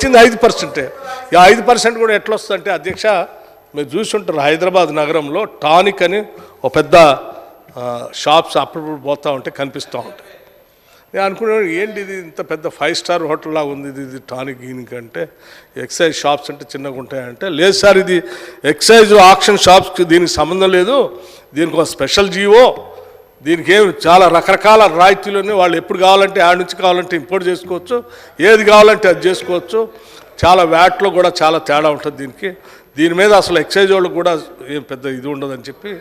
ఇచ్చింది 5%. ఈ 5% కూడా ఎట్లా వస్తుందంటే అధ్యక్ష, మీరు చూసుంటారు హైదరాబాద్ నగరంలో టానిక్ అని ఒక పెద్ద షాప్స్ అప్పుడప్పుడు పోతూ ఉంటే కనిపిస్తూ ఉంటాయి. నేను అనుకున్నాను ఏంటి ఇది ఇంత పెద్ద 5 స్టార్ హోటల్లా ఉంది, ఇది టానిక్ గీనిక్ అంటే ఎక్సైజ్ షాప్స్ అంటే చిన్నగా ఉంటాయంటే, లేదు సార్ ఇది ఎక్సైజ్ ఆక్షన్ షాప్స్కి దీనికి సంబంధం లేదు, దీనికి ఒక స్పెషల్ జీవో, దీనికి ఏమి చాలా రకరకాల రాయితీలు వాళ్ళు ఎప్పుడు కావాలంటే ఆడ నుంచి కావాలంటే ఇంపోర్ట్ చేసుకోవచ్చు, ఏది కావాలంటే అది చేసుకోవచ్చు, చాలా వ్యాట్లో కూడా చాలా తేడా ఉంటుంది దీని మీద అసలు ఎక్సైజ్ వాళ్ళకి కూడా ఏం పెద్ద ఇది ఉండదని చెప్పి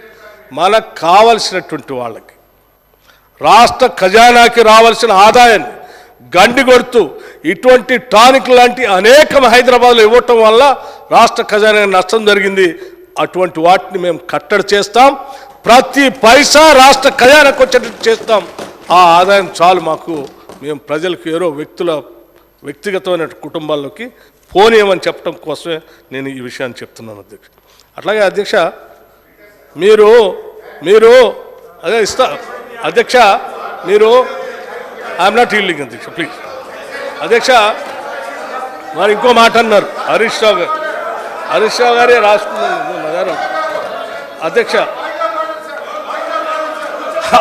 మనకు కావలసినటువంటి వాళ్ళకి రాష్ట్ర ఖజానాకి రావాల్సిన ఆదాయాన్ని గండి కొడుతూ ఇటువంటి టానిక్ లాంటి అనేకం హైదరాబాద్లో ఇవ్వటం వల్ల రాష్ట్ర ఖజానా నష్టం జరిగింది. అటువంటి వాటిని మేము కట్టడి చేస్తాం, ప్రతి పైసా రాష్ట్ర ఖజానాకు వచ్చేటట్టు చేస్తాం. ఆ ఆదాయం చాలు మాకు, మేము ప్రజలకు ఏరో వ్యక్తిగతమైన కుటుంబాల్లోకి పోనీయమని చెప్పడం కోసమే నేను ఈ విషయాన్ని చెప్తున్నాను అధ్యక్ష. అట్లాగే అధ్యక్ష మీరు అదే ఇస్తా అధ్యక్ష, మీరు ఐఎమ్ నాట్ హీల్డింగ్ అధ్యక్ష ప్లీజ్. అధ్యక్ష మరి ఇంకో మాట అన్నారు హరీష్ రావు గారే రాసుకున్నారు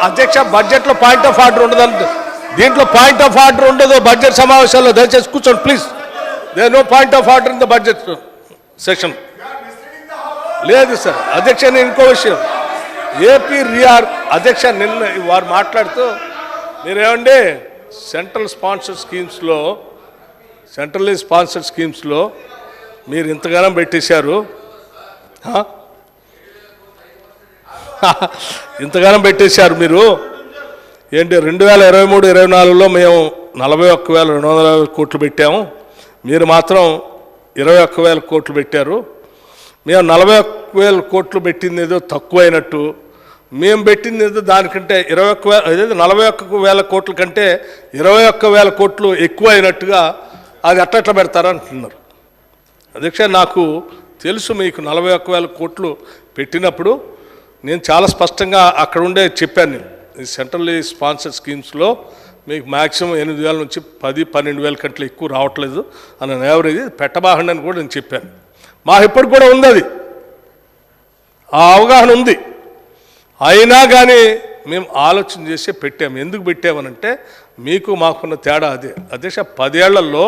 అధ్యక్ష బడ్జెట్లో పాయింట్ ఆఫ్ ఆర్డర్ ఉండదు, దీంట్లో పాయింట్ ఆఫ్ ఆర్డర్ ఉండదు బడ్జెట్ సమావేశాల్లో, దయచేసి కూర్చోండి please. There no point of order in the budget session. లేదు సార్ అధ్యక్ష, నేను ఇంకో విషయం ఏపీ రీఆర్ అధ్యక్ష నిన్న వారు మాట్లాడుతూ మీరేమండి సెంట్రల్లీ స్పాన్సర్డ్ స్కీమ్స్లో మీరు ఇంతగానం పెట్టేశారు, ఇంతగానం పెట్టేశారు మీరు ఏంటి 2023-24లో మేము 41,250 కోట్లు పెట్టాము, మీరు మాత్రం 21,000 కోట్లు పెట్టారు. మేము 41,000 కోట్లు పెట్టింది ఏదో తక్కువైనట్టు, మేము పెట్టింది ఏదో దానికంటే 41,000 కోట్ల కంటే 21,000 కోట్లు ఎక్కువ అయినట్టుగా అది అట్లా పెడతారా అంటున్నారు. అధ్యక్ష నాకు తెలుసు మీకు 41,000 కోట్లు పెట్టినప్పుడు నేను చాలా స్పష్టంగా అక్కడ ఉండే చెప్పాను, నేను ఈ సెంట్రల్లీ స్పాన్సర్డ్ స్కీమ్స్లో మీకు మ్యాక్సిమం 8,000 నుంచి 10-12,000 కంటే ఎక్కువ రావట్లేదు అని యావరేజ్ పెట్టబాహండి అని కూడా నేను చెప్పాను. మాకు ఇప్పటికి కూడా ఉంది అది, ఆ అవగాహన ఉంది. అయినా కానీ మేము ఆలోచన చేసి పెట్టాము. ఎందుకు పెట్టామనంటే మీకు మాకున్న తేడా అదే అధ్యక్ష. 10 ఏళ్లలో